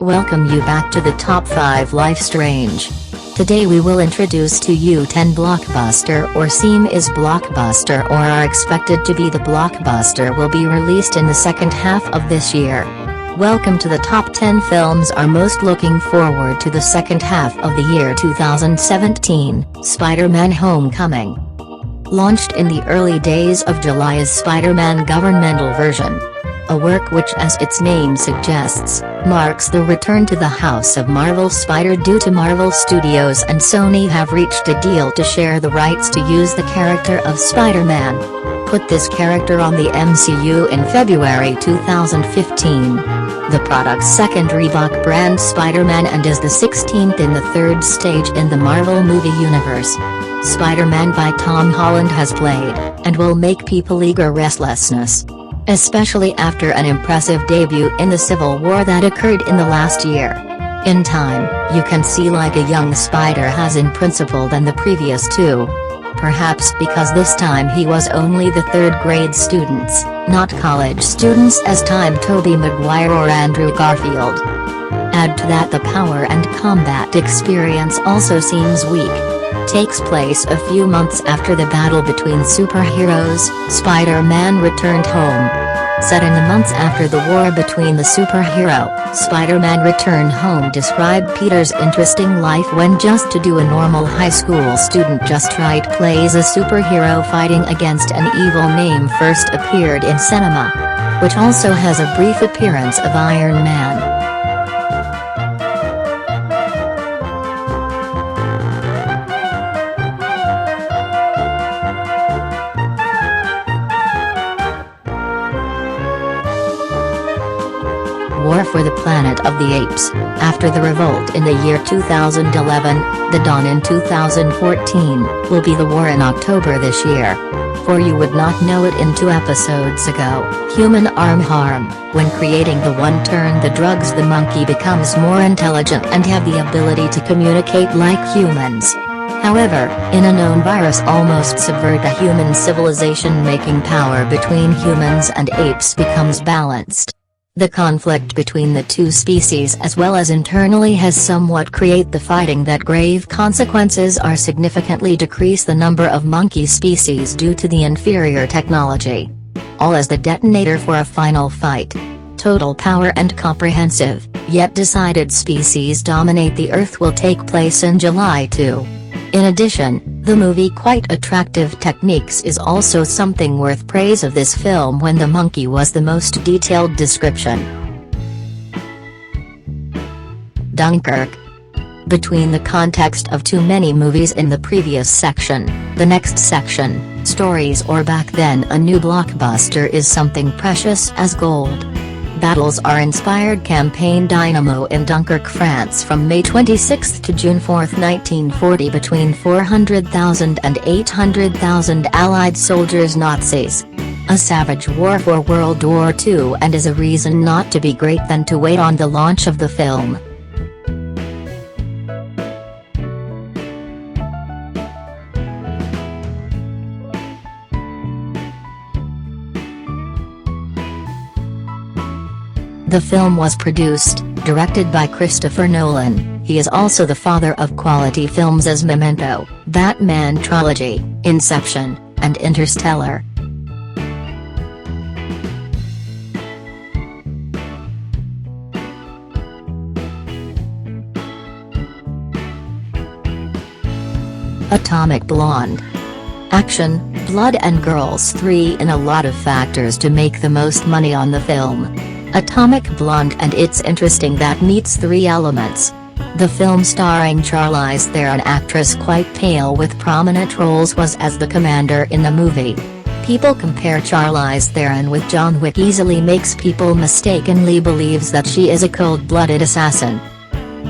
Welcome you back to the Top 5 Life Strange. Today we will introduce to you 10 blockbuster or seem is blockbuster or are expected to be the blockbuster will be released in the second half of this year. Welcome to the top 10 films are most looking forward to the second half of the year 2017, Spiderman Homecoming. Launched in the early days of July as Spider-Man governmental version. A work which, as its name suggests, marks the return to the House of Marvel Spider due to Marvel Studios and Sony have reached a deal to share the rights to use the character of Spider-Man. Put this character on the MCU in February 2015. The product's second Reebok brand Spider-Man and is the 16th in the third stage in the Marvel movie universe. Spider-Man by Tom Holland has played, and will make people eager restlessness. Especially after an impressive debut in the Civil War that occurred in the last year. In time, you can see like a young Spider has in principle than the previous two. Perhaps because this time he was only the third grade students, not college students as time Tobey Maguire or Andrew Garfield. Add to that the power and combat experience also seems weak. Takes place a few months after the battle between superheroes, Spider-Man returned home. Set in the months after the war between the superhero, Spider-Man returned home described Peter's interesting life when just to do a normal high school student just right plays a superhero fighting against an evil name first appeared in cinema. Which also has a brief appearance of Iron Man. War for the Planet of the Apes, after the revolt in the year 2011, the dawn in 2014, will be the war in October this year. For you would not know it in 2 episodes ago, human arm harm, when creating the one turn the drugs the monkey becomes more intelligent and have the ability to communicate like humans. However, in a known virus almost subvert the human civilization making power between humans and apes becomes balanced. The conflict between the two species as well as internally has somewhat create the fighting that grave consequences are significantly decrease the number of monkey species due to the inferior technology. All as the detonator for a final fight. Total power and comprehensive, yet decided species dominate the Earth will take place in July 2. In addition, the movie quite attractive techniques is also something worth praise of this film when the monkey was the most detailed description. Dunkirk. Between the context of too many movies in the previous section, the next section, stories or back then a new blockbuster is something precious as gold. Battles are inspired campaign dynamo in Dunkirk, France from May 26 to June 4, 1940 between 400,000 and 800,000 Allied soldiers Nazis. A savage war for World War II and is a reason not to be great than to wait on the launch of the film. The film was produced, directed by Christopher Nolan. He is also the father of quality films as Memento, Batman Trilogy, Inception, and Interstellar. Atomic Blonde. Action, blood and girls 3 in a lot of factors to make the most money on the film. Atomic Blonde and it's interesting that meets 3 elements. The film starring Charlize Theron, actress quite pale with prominent roles, was as the commander in the movie. People compare Charlize Theron with John Wick easily makes people mistakenly believes that she is a cold-blooded assassin.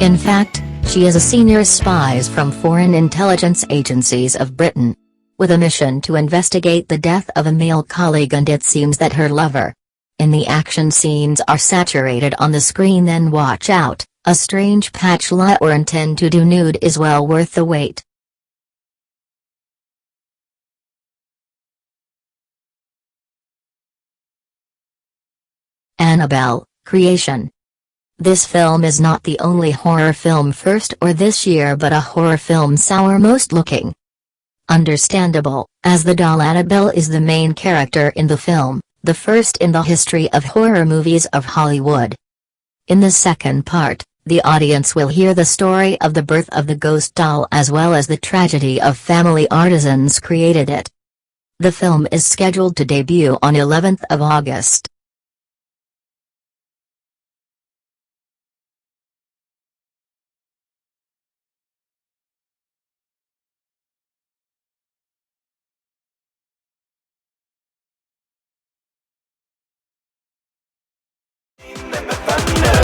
In fact, she is a senior spy from foreign intelligence agencies of Britain. With a mission to investigate the death of a male colleague, and it seems that her lover. In the action scenes are saturated on the screen, then watch out, a strange patch lie or intend to do nude is well worth the wait. Annabelle Creation. This film is not the only horror film first or this year, but a horror film sour most looking. Understandable, as the doll Annabelle is the main character in the film, the first in the history of horror movies of Hollywood. In the second part, the audience will hear the story of the birth of the ghost doll as well as the tragedy of family artisans created it. The film is scheduled to debut on 11th of August. Thunder.